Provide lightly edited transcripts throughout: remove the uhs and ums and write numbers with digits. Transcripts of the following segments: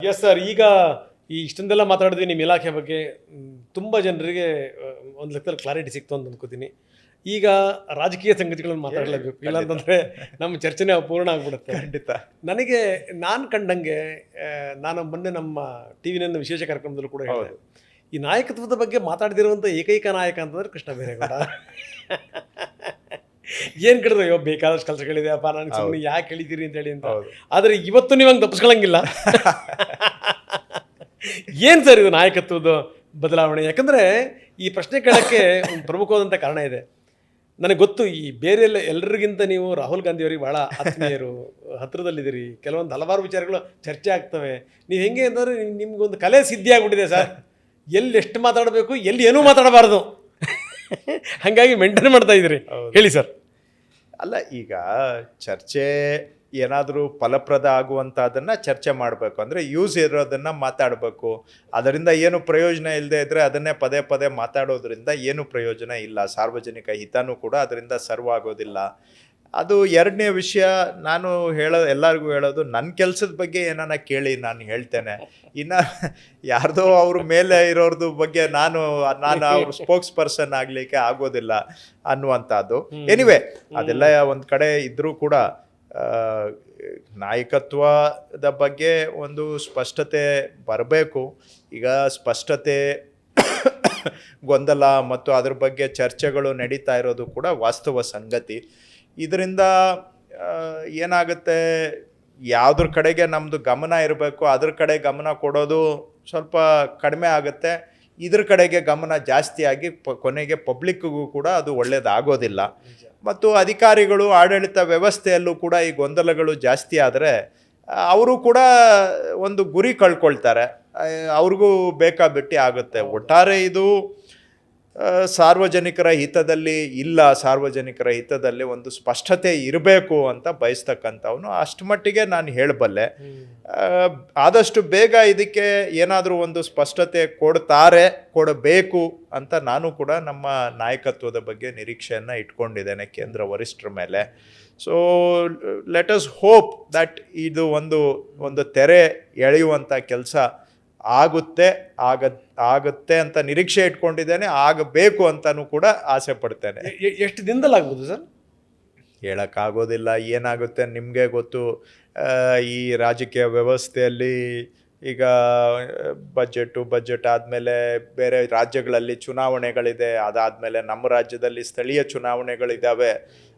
Yes sir. ಈಗ ಇಷ್ಟೊಂದೆಲ್ಲ ಮಾತಾಡಿದ್ವಿ ನಿಮ್ಮ ಇಲಾಖೆ ಬಗ್ಗೆ. ತುಂಬ ಜನರಿಗೆ ಒಂದು ಲೆಕ್ಕದಲ್ಲಿ ಕ್ಲಾರಿಟಿ ಸಿಕ್ತು ಅಂತ ಅಂದ್ಕೋತೀನಿ. ಈಗ ರಾಜಕೀಯ ಸಂಗತಿಗಳನ್ನು ಮಾತಾಡಲೇಬೇಕು, ಇಲ್ಲಾಂತಂದರೆ ನಮ್ಮ ಚರ್ಚೆನೇ ಅಪೂರ್ಣ ಆಗ್ಬಿಡುತ್ತೆ. ಖಂಡಿತ. ನನಗೆ ನಾನು ಕಂಡಂಗೆ, ನಾನು ಮೊನ್ನೆ ನಮ್ಮ ಟಿ ವಿನ ವಿಶೇಷ ಕಾರ್ಯಕ್ರಮದಲ್ಲೂ ಕೂಡ ಹೇಳಿದೆ, ಈ ನಾಯಕತ್ವದ ಬಗ್ಗೆ ಮಾತಾಡ್ದಿರುವಂಥ ಏಕೈಕ ನಾಯಕ ಅಂತಂದ್ರೆ ಕೃಷ್ಣ ಬೈರೇಗೌಡ. ಏನು ಕೇಳಿದ್ರು, ಅಯ್ಯೋ ಬೇಕಾದಷ್ಟು ಕೆಲಸಗಳಿದೆ ಅಪ್ಪ, ನನಗೆ ಸುಮ್ಮನೆ ಯಾಕೆ ಹೇಳಿದ್ದೀರಿ ಅಂತ ಹೇಳಿ ಅಂತ. ಆದರೆ ಇವತ್ತು ನೀವು ಹಂಗೆ ತಪ್ಪಿಸ್ಕೊಳ್ಳಂಗಿಲ್ಲ. ಏನು ಸರ್ ಇದು ನಾಯಕತ್ವದ ಬದಲಾವಣೆ? ಯಾಕಂದರೆ ಈ ಪ್ರಶ್ನೆ ಕೇಳೋಕ್ಕೆ ಒಂದು ಪ್ರಮುಖವಾದಂಥ ಕಾರಣ ಇದೆ. ನನಗೆ ಗೊತ್ತು, ಈ ಬೇರೆ ಎಲ್ಲರಿಗಿಂತ ನೀವು ರಾಹುಲ್ ಗಾಂಧಿ ಅವರಿಗೆ ಭಾಳ ಆತ್ಮೀಯರು, ಹತ್ತಿರದಲ್ಲಿದ್ದೀರಿ. ಕೆಲವೊಂದು ಹಲವಾರು ವಿಚಾರಗಳು ಚರ್ಚೆ ಆಗ್ತವೆ. ನೀವು ಹೆಂಗೆ ಅಂತಂದರೆ ನಿಮ್ಗೊಂದು ಕಲೆ ಸಿದ್ಧಿ ಆಗ್ಬಿಟ್ಟಿದೆ ಸರ್. ಎಲ್ಲಿ ಎಷ್ಟು ಮಾತಾಡಬೇಕು, ಎಲ್ಲಿ ಏನೂ ಮಾತಾಡಬಾರ್ದು, ಹಾಗಾಗಿ ಮೇಂಟೈನ್ ಮಾಡ್ತಾ ಇದ್ದೀರಿ. ಹೇಳಿ ಸರ್. ಅಲ್ಲ, ಈಗ ಚರ್ಚೆ ಏನಾದರೂ ಫಲಪ್ರದ ಆಗುವಂಥದ್ದನ್ನು ಚರ್ಚೆ ಮಾಡಬೇಕು. ಅಂದರೆ ಯೂಸ್ ಇರೋದನ್ನು ಮಾತಾಡಬೇಕು. ಅದರಿಂದ ಏನು ಪ್ರಯೋಜನ ಇಲ್ಲದೆ ಇದ್ದರೆ ಅದನ್ನೇ ಪದೇ ಪದೇ ಮಾತಾಡೋದ್ರಿಂದ ಏನು ಪ್ರಯೋಜನ ಇಲ್ಲ. ಸಾರ್ವಜನಿಕ ಹಿತನೂ ಕೂಡ ಅದರಿಂದ ಸರ್ವ್ ಆಗೋದಿಲ್ಲ. ಅದು ಎರಡನೇ ವಿಷಯ. ನಾನು ಎಲ್ಲರಿಗೂ ಹೇಳೋದು, ನನ್ನ ಕೆಲಸದ ಬಗ್ಗೆ ಏನಾನ ಕೇಳಿ, ನಾನು ಹೇಳ್ತೇನೆ. ಇನ್ನು ಯಾರ್ದೋ ಅವ್ರ ಮೇಲೆ ಇರೋರ್ದು ಬಗ್ಗೆ ನಾನು ಅವ್ರ ಸ್ಪೋಕ್ಸ್ ಪರ್ಸನ್ ಆಗಲಿಕ್ಕೆ ಆಗೋದಿಲ್ಲ ಅನ್ನುವಂಥದ್ದು. ಎನಿವೆ, ಅದೆಲ್ಲ ಒಂದು ಕಡೆ ಇದ್ದರೂ ಕೂಡ ನಾಯಕತ್ವದ ಬಗ್ಗೆ ಒಂದು ಸ್ಪಷ್ಟತೆ ಬರಬೇಕು. ಈಗ ಸ್ಪಷ್ಟತೆ, ಗೊಂದಲ ಮತ್ತು ಅದ್ರ ಬಗ್ಗೆ ಚರ್ಚೆಗಳು ನಡೀತಾ ಇರೋದು ಕೂಡ ವಾಸ್ತವ ಸಂಗತಿ. ಇದರಿಂದ ಏನಾಗುತ್ತೆ, ಯಾವುದ್ರ ಕಡೆಗೆ ನಮ್ಮದು ಗಮನ ಇರಬೇಕು ಅದ್ರ ಕಡೆ ಗಮನ ಕೊಡೋದು ಸ್ವಲ್ಪ ಕಡಿಮೆ ಆಗುತ್ತೆ. ಇದ್ರ ಕಡೆಗೆ ಗಮನ ಜಾಸ್ತಿಯಾಗಿ ಕೊನೆಗೆ ಪಬ್ಲಿಕ್ಕಿಗೂ ಕೂಡ ಅದು ಒಳ್ಳೆಯದಾಗೋದಿಲ್ಲ. ಮತ್ತು ಅಧಿಕಾರಿಗಳು, ಆಡಳಿತ ವ್ಯವಸ್ಥೆಯಲ್ಲೂ ಕೂಡ ಈ ಗೊಂದಲಗಳು ಜಾಸ್ತಿ ಆದರೆ ಅವರು ಕೂಡ ಒಂದು ಗುರಿ ಕಳ್ಕೊಳ್ತಾರೆ, ಅವ್ರಿಗೂ ಬೇಕಾಬಿಟ್ಟಿ ಆಗುತ್ತೆ. ಒಟ್ಟಾರೆ ಇದು ಸಾರ್ವಜನಿಕರ ಹಿತದಲ್ಲಿ ಇಲ್ಲ. ಸಾರ್ವಜನಿಕರ ಹಿತದಲ್ಲಿ ಒಂದು ಸ್ಪಷ್ಟತೆ ಇರಬೇಕು ಅಂತ ಬಯಸ್ತಕ್ಕಂಥವನು. ಅಷ್ಟು ಮಟ್ಟಿಗೆ ನಾನು ಹೇಳಬಲ್ಲೆ. ಆದಷ್ಟು ಬೇಗ ಇದಕ್ಕೆ ಏನಾದರೂ ಒಂದು ಸ್ಪಷ್ಟತೆ ಕೊಡಬೇಕು ಅಂತ ನಾನು ಕೂಡ ನಮ್ಮ ನಾಯಕತ್ವದ ಬಗ್ಗೆ ನಿರೀಕ್ಷೆಯನ್ನು ಇಟ್ಕೊಂಡಿದ್ದೇನೆ ಕೇಂದ್ರ ವರಿಷ್ಠರ ಮೇಲೆ. So let us hope that ಇದು ಒಂದು ತೆರೆ ಎಳೆಯುವಂಥ ಕೆಲಸ ಆಗುತ್ತೆ ಅಂತ ನಿರೀಕ್ಷೆ ಇಟ್ಕೊಂಡಿದ್ದೇನೆ. ಆಗಬೇಕು ಅಂತಲೂ ಕೂಡ ಆಸೆ ಪಡ್ತೇನೆ. ಎಷ್ಟು ದಿನದಲ್ಲಿ ಆಗ್ಬೋದು ಸರ್? ಹೇಳೋಕ್ಕಾಗೋದಿಲ್ಲ, ಏನಾಗುತ್ತೆ ನಿಮಗೆ ಗೊತ್ತು. ಈ ರಾಜಕೀಯ ವ್ಯವಸ್ಥೆಯಲ್ಲಿ ಈಗ ಬಜೆಟ್ ಆದಮೇಲೆ ಬೇರೆ ರಾಜ್ಯಗಳಲ್ಲಿ ಚುನಾವಣೆಗಳಿದೆ, ಅದಾದಮೇಲೆ ನಮ್ಮ ರಾಜ್ಯದಲ್ಲಿ ಸ್ಥಳೀಯ ಚುನಾವಣೆಗಳಿದ್ದಾವೆ.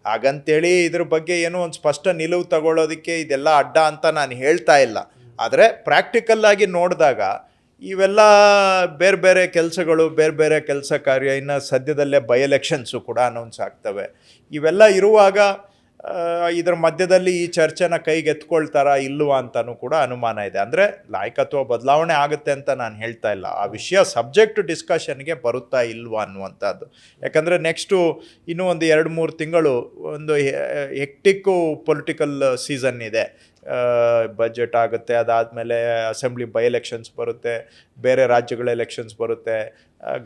ಹಾಗಂತೇಳಿ ಇದ್ರ ಬಗ್ಗೆ ಏನೋ ಒಂದು ಸ್ಪಷ್ಟ ನಿಲುವು ತಗೊಳ್ಳೋದಕ್ಕೆ ಇದೆಲ್ಲ ಅಡ್ಡ ಅಂತ ನಾನು ಹೇಳ್ತಾ ಇಲ್ಲ. ಆದರೆ ಪ್ರಾಕ್ಟಿಕಲ್ಲಾಗಿ ನೋಡಿದಾಗ ಇವೆಲ್ಲ ಬೇರೆ ಬೇರೆ ಕೆಲಸಗಳು, ಬೇರೆ ಬೇರೆ ಕೆಲಸ ಕಾರ್ಯ, ಇನ್ನು ಸದ್ಯದಲ್ಲೇ ಎಲೆಕ್ಷನ್ಸು ಕೂಡ ಅನೌನ್ಸ್ ಆಗ್ತವೆ. ಇವೆಲ್ಲ ಇರುವಾಗ ಇದರ ಮಧ್ಯದಲ್ಲಿ ಈ ಚರ್ಚೆನ ಕೈಗೆತ್ಕೊಳ್ತಾರಾ ಇಲ್ವಾ ಅಂತಲೂ ಕೂಡ ಅನುಮಾನ ಇದೆ. ಅಂದರೆ ನಾಯಕತ್ವ ಬದಲಾವಣೆ ಆಗುತ್ತೆ ಅಂತ ನಾನು ಹೇಳ್ತಾ ಇಲ್ಲ, ಆ ವಿಷಯ ಸಬ್ಜೆಕ್ಟ್ ಡಿಸ್ಕಷನ್ಗೆ ಬರುತ್ತಾ ಇಲ್ವಾ ಅನ್ನುವಂಥದ್ದು. ಯಾಕಂದರೆ ನೆಕ್ಸ್ಟು ಇನ್ನೂ ಒಂದು 2-3 ತಿಂಗಳು ಒಂದು ಹೆಕ್ಟಿಕ್ಕು ಪೊಲಿಟಿಕಲ್ ಸೀಸನ್ ಇದೆ. ಬಜೆಟ್ ಆಗುತ್ತೆ, ಅದಾದಮೇಲೆ ಅಸೆಂಬ್ಲಿ ಎಲೆಕ್ಷನ್ಸ್ ಬರುತ್ತೆ, ಬೇರೆ ರಾಜ್ಯಗಳ ಎಲೆಕ್ಷನ್ಸ್ ಬರುತ್ತೆ,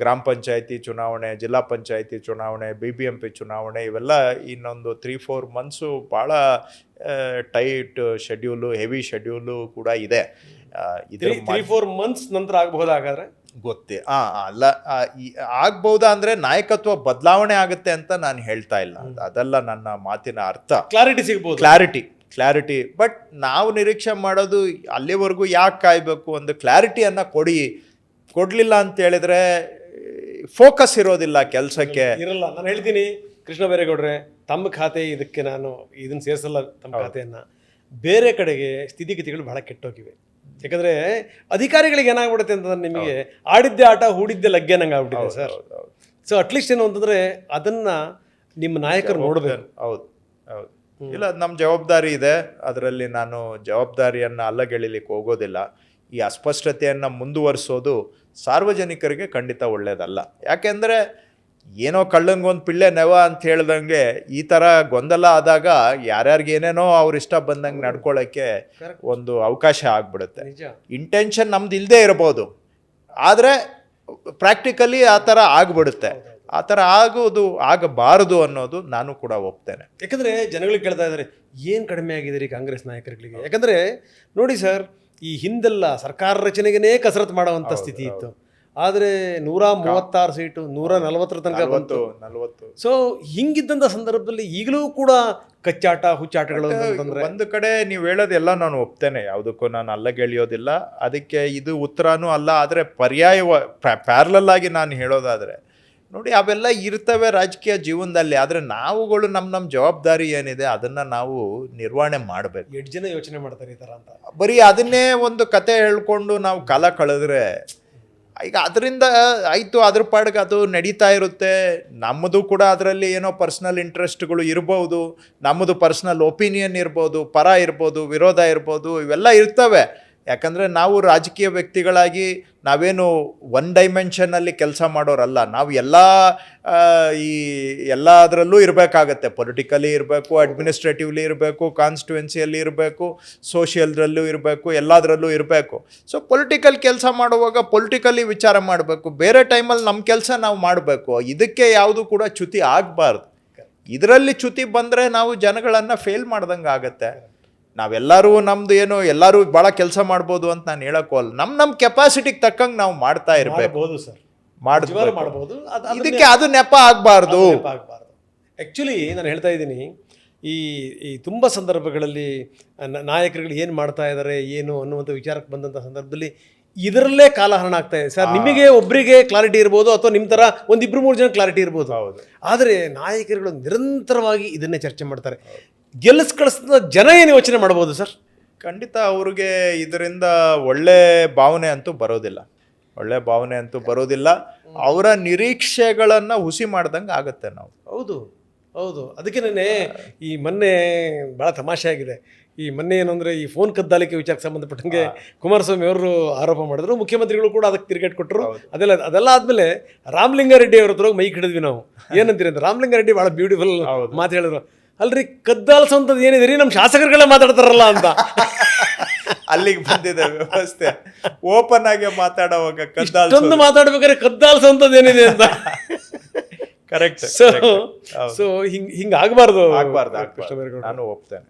ಗ್ರಾಮ ಪಂಚಾಯತಿ ಚುನಾವಣೆ, ಜಿಲ್ಲಾ ಪಂಚಾಯತಿ ಚುನಾವಣೆ, BBMP ಚುನಾವಣೆ, ಇವೆಲ್ಲ ಇನ್ನೊಂದು 3-4 ಮಂತ್ಸು ಭಾಳ ಟೈಟ್ ಶೆಡ್ಯೂಲು, ಹೆವಿ ಶೆಡ್ಯೂಲು ಕೂಡ ಇದೆ. 3-4 ಮಂತ್ಸ್ ನಂತರ ಆಗಬಹುದಾಗಾದ್ರೆ ಗೊತ್ತೇ ಅಲ್ಲ, ಆಗ್ಬಹುದಾ ಅಂದರೆ ನಾಯಕತ್ವ ಬದಲಾವಣೆ ಆಗುತ್ತೆ ಅಂತ ನಾನು ಹೇಳ್ತಾ ಇಲ್ಲ. ಅದಲ್ಲ ನನ್ನ ಮಾತಿನ ಅರ್ಥ. ಕ್ಲಾರಿಟಿ ಸಿಗ್ಬೋದು, ಕ್ಲಾರಿಟಿ. ಬಟ್ ನಾವು ನಿರೀಕ್ಷೆ ಮಾಡೋದು ಅಲ್ಲಿವರೆಗೂ ಯಾಕೆ ಕಾಯಬೇಕು? ಒಂದು ಕ್ಲಾರಿಟಿಯನ್ನು ಕೊಡಲಿಲ್ಲ ಅಂತ ಹೇಳಿದ್ರೆ ಫೋಕಸ್ ಇರೋದಿಲ್ಲ ಕೆಲಸಕ್ಕೆ, ಇರಲ್ಲ. ನಾನು ಹೇಳ್ತೀನಿ ಕೃಷ್ಣ ಬೈರೇಗೌಡ್ರೆ, ತಮ್ಮ ಖಾತೆ ಇದಕ್ಕೆ ನಾನು ಇದನ್ನು ಸೇರಿಸಲ್ಲ. ತಮ್ಮ ಖಾತೆಯನ್ನು ಬೇರೆ ಕಡೆಗೆ ಸ್ಥಿತಿಗತಿಗಳು ಬಹಳ ಕೆಟ್ಟೋಗಿವೆ. ಯಾಕಂದರೆ ಅಧಿಕಾರಿಗಳಿಗೆ ಏನಾಗ್ಬಿಡುತ್ತೆ ಅಂತಂದ್ರೆ, ನಿಮಗೆ ಆಡಿದ್ದೆ ಆಟ ಹೂಡಿದ್ದೆ ಲಗ್ಗೆ ನಂಗೆ ಆಗ್ಬಿಟ್ಟಿದೆ ಸರ್. ಸೊ ಅಟ್ಲೀಸ್ಟ್ ಏನು ಅಂತಂದರೆ ಅದನ್ನು ನಿಮ್ಮ ನಾಯಕರು ನೋಡಬೇಕು. ಹೌದು. ಇಲ್ಲ, ನಮ್ಮ ಜವಾಬ್ದಾರಿ ಇದೆ. ಅದರಲ್ಲಿ ನಾನು ಜವಾಬ್ದಾರಿಯನ್ನು ಅಲ್ಲಗೆಳಿಲಿಕ್ಕೆ ಹೋಗೋದಿಲ್ಲ. ಈ ಅಸ್ಪಷ್ಟತೆಯನ್ನು ಮುಂದುವರಿಸೋದು ಸಾರ್ವಜನಿಕರಿಗೆ ಖಂಡಿತ ಒಳ್ಳೆಯದಲ್ಲ. ಯಾಕೆಂದರೆ ಏನೋ ಕಳ್ಳಂಗೊಂದು ಪಿಳ್ಳೆ ನೆವ ಅಂತ ಹೇಳ್ದಂಗೆ ಈ ಥರ ಗೊಂದಲ ಆದಾಗ ಯಾರ್ಯಾರಿಗೆ ಏನೇನೋ ಅವ್ರು ಇಷ್ಟ ಬಂದಂಗೆ ನಡ್ಕೊಳ್ಳೋಕ್ಕೆ ಒಂದು ಅವಕಾಶ ಆಗ್ಬಿಡುತ್ತೆ. ಇಂಟೆನ್ಷನ್ ನಮ್ದು ಇಲ್ಲದೆ ಇರ್ಬೋದು, ಆದರೆ ಪ್ರಾಕ್ಟಿಕಲಿ ಆ ಥರ ಆಗ್ಬಿಡುತ್ತೆ. ಆ ಥರ ಆಗಬಾರದು ಅನ್ನೋದು ನಾನು ಕೂಡ ಒಪ್ತೇನೆ. ಯಾಕಂದರೆ ಜನಗಳಿಗೆ ಕೇಳ್ತಾ ಇದ್ದಾರೆ, ಏನು ಕಡಿಮೆ ಆಗಿದೆ ರೀ ಕಾಂಗ್ರೆಸ್ ನಾಯಕರುಗಳಿಗೆ? ಯಾಕಂದರೆ ನೋಡಿ ಸರ್, ಈ ಹಿಂದೆಲ್ಲ ಸರ್ಕಾರ ರಚನೆಗೇ ಕಸರತ್ತು ಮಾಡುವಂಥ ಸ್ಥಿತಿ ಇತ್ತು. ಆದರೆ 136 ಸೀಟು 140 ತನಕ ಬಂತು. 40 ಸೊ ಹಿಂಗಿದ್ದಂಥ ಸಂದರ್ಭದಲ್ಲಿ ಈಗಲೂ ಕೂಡ ಕಚ್ಚಾಟ ಹುಚ್ಚಾಟಗಳು ಅಂತಂದ್ರೆ ಒಂದು ಕಡೆ ನೀವು ಹೇಳೋದೆಲ್ಲ ನಾನು ಒಪ್ತೇನೆ, ಯಾವುದಕ್ಕೂ ನಾನು ಅಲ್ಲಗೆಳೆಯೋದಿಲ್ಲ, ಅದಕ್ಕೆ ಇದು ಉತ್ತರನೂ ಅಲ್ಲ. ಆದರೆ ಪರ್ಯಾಯ ಪ್ಯಾರಲಲ್ ಆಗಿ ನಾನು ಹೇಳೋದಾದರೆ ನೋಡಿ, ಅವೆಲ್ಲ ಇರ್ತವೆ ರಾಜಕೀಯ ಜೀವನದಲ್ಲಿ. ಆದರೆ ನಾವುಗಳು ನಮ್ಮ ಜವಾಬ್ದಾರಿ ಏನಿದೆ ಅದನ್ನು ನಾವು ನಿರ್ವಹಣೆ ಮಾಡಬೇಕು. 8 ಜನ ಯೋಚನೆ ಮಾಡ್ತಾರೆ ಈ ಥರ ಅಂತ. ಬರೀ ಅದನ್ನೇ ಒಂದು ಕತೆ ಹೇಳ್ಕೊಂಡು ನಾವು ಕಾಲ ಕಳೆದ್ರೆ ಈಗ ಅದರಿಂದ ಆಯಿತು, ಅದ್ರ ಪಾಡಿಗೆ ಅದು ನಡೀತಾ ಇರುತ್ತೆ. ನಮ್ಮದು ಕೂಡ ಅದರಲ್ಲಿ ಏನೋ ಪರ್ಸ್ನಲ್ ಇಂಟ್ರೆಸ್ಟ್ಗಳು ಇರ್ಬೋದು, ನಮ್ಮದು ಪರ್ಸ್ನಲ್ ಒಪಿನಿಯನ್ ಇರ್ಬೋದು, ಪರ ಇರ್ಬೋದು, ವಿರೋಧ ಇರ್ಬೋದು, ಇವೆಲ್ಲ ಇರ್ತವೆ. ಯಾಕಂದರೆ ನಾವು ರಾಜಕೀಯ ವ್ಯಕ್ತಿಗಳಾಗಿ ನಾವೇನು ಒನ್ ಡೈಮೆನ್ಷನಲ್ಲಿ ಕೆಲಸ ಮಾಡೋರಲ್ಲ. ನಾವು ಈ ಎಲ್ಲದರಲ್ಲೂ ಇರಬೇಕಾಗತ್ತೆ. ಪೊಲಿಟಿಕಲಿ ಇರಬೇಕು, ಅಡ್ಮಿನಿಸ್ಟ್ರೇಟಿವ್ಲಿ ಇರಬೇಕು, ಕಾನ್ಸ್ಟಿಟ್ಯೂನ್ಸಿಯಲ್ಲಿ ಇರಬೇಕು, ಸೋಷಿಯಲ್ದ್ರಲ್ಲೂ ಇರಬೇಕು, ಎಲ್ಲದರಲ್ಲೂ ಇರಬೇಕು. ಸೊ ಪೊಲಿಟಿಕಲ್ ಕೆಲಸ ಮಾಡುವಾಗ ಪೊಲಿಟಿಕಲಿ ವಿಚಾರ ಮಾಡಬೇಕು, ಬೇರೆ ಟೈಮಲ್ಲಿ ನಮ್ಮ ಕೆಲಸ ನಾವು ಮಾಡಬೇಕು. ಇದಕ್ಕೆ ಯಾವುದು ಕೂಡ ಚ್ಯುತಿ ಆಗಬಾರ್ದು. ಇದರಲ್ಲಿ ಚ್ಯುತಿ ಬಂದರೆ ನಾವು ಜನಗಳನ್ನು ಫೇಲ್ ಮಾಡ್ದಂಗೆ ಆಗತ್ತೆ. ನಾವೆಲ್ಲರೂ ನಮ್ದು ಏನು ಎಲ್ಲರೂ ಭಾಳ ಕೆಲಸ ಮಾಡ್ಬೋದು ಅಂತ ನಾನು ಹೇಳೋಕ್ಕೋಲ್ಲ. ನಮ್ಮ ಕೆಪಾಸಿಟಿಗೆ ತಕ್ಕಂಗೆ ನಾವು ಮಾಡ್ತಾ ಇರಬೇಕು ಸರ್, ಮಾಡ್ಬೋದು. ಇದಕ್ಕೆ ಅದು ನೆಪ ಆಗಬಾರ್ದು. ಆ್ಯಕ್ಚುಲಿ ನಾನು ಹೇಳ್ತಾ ಇದ್ದೀನಿ, ಈ ತುಂಬ ಸಂದರ್ಭಗಳಲ್ಲಿ ನಾಯಕರುಗಳು ಏನು ಮಾಡ್ತಾ ಇದ್ದಾರೆ ಏನು ಅನ್ನುವಂಥ ವಿಚಾರಕ್ಕೆ ಬಂದಂಥ ಸಂದರ್ಭದಲ್ಲಿ ಇದರಲ್ಲೇ ಕಾಲಹರಣ ಆಗ್ತಾ ಇದೆ ಸರ್. ನಿಮಗೆ ಒಬ್ಬರಿಗೆ ಕ್ಲಾರಿಟಿ ಇರ್ಬೋದು, ಅಥವಾ ನಿಮ್ಮ ಥರ 1-2-3 ಜನ ಕ್ಲಾರಿಟಿ ಇರ್ಬೋದು. ಆದರೆ ನಾಯಕರುಗಳು ನಿರಂತರವಾಗಿ ಇದನ್ನೇ ಚರ್ಚೆ ಮಾಡ್ತಾರೆ. ಕಳಿಸಿದ ಜನ ಏನು ಯೋಚನೆ ಮಾಡ್ಬೋದು ಸರ್? ಖಂಡಿತ ಅವ್ರಿಗೆ ಇದರಿಂದ ಒಳ್ಳೆ ಭಾವನೆ ಅಂತೂ ಬರೋದಿಲ್ಲ. ಅವರ ನಿರೀಕ್ಷೆಗಳನ್ನು ಹುಸಿ ಮಾಡ್ದಂಗೆ ಆಗುತ್ತೆ ನಾವು. ಹೌದು ಅದಕ್ಕೆ ಈ ಮೊನ್ನೆ ಭಾಳ ತಮಾಷೆ ಆಗಿದೆ. ಈ ಮೊನ್ನೆ ಏನು ಅಂದರೆ ಈ ಫೋನ್ ಕದ್ದಾಲಿಕೆ ವಿಚಾರಕ್ಕೆ ಸಂಬಂಧಪಟ್ಟಂಗೆ ಕುಮಾರಸ್ವಾಮಿ ಅವರು ಆರೋಪ ಮಾಡಿದ್ರು, ಮುಖ್ಯಮಂತ್ರಿಗಳು ಕೂಡ ಅದಕ್ಕೆ ತಿರುಗೇಟ್ ಕೊಟ್ಟರು. ಅದೆಲ್ಲ ಆದಮೇಲೆ ರಾಮಲಿಂಗಾರೆಡ್ಡಿ ಅವ್ರ ಹತ್ರ ಮೈಕ್ ಹಿಡಿದ್ವಿ ನಾವು. ಏನಂತೀರಿ ಅಂತ ರಾಮಲಿಂಗಾರೆಡ್ಡಿ ಭಾಳ ಬ್ಯೂಟಿಫುಲ್ ಮಾತು ಹೇಳಿದ್ರು. ಅಲ್ರಿ, ಕದ್ದಾಲ್ಸೋಂಥದ್ದು ಏನಿದೆ ರೀ, ನಮ್ಮ ಶಾಸಕರುಗಳೇ ಮಾತಾಡ್ತಾರಲ್ಲ ಅಂತ. ಅಲ್ಲಿಗೆ ಬಂದಿದೆ ವ್ಯವಸ್ಥೆ. ಓಪನ್ ಆಗಿ ಮಾತಾಡುವಾಗ ಮಾತಾಡ್ಬೇಕಾದ್ರೆ ಕದ್ದಾಲ್ಸೋಂಥದ್ದು ಏನಿದೆ ಅಂತ. ಕರೆಕ್ಟ್. ಸೊ ಹಿಂಗಾಗಬಾರ್ದು. ನಾನು ಒಪ್ತೇನೆ.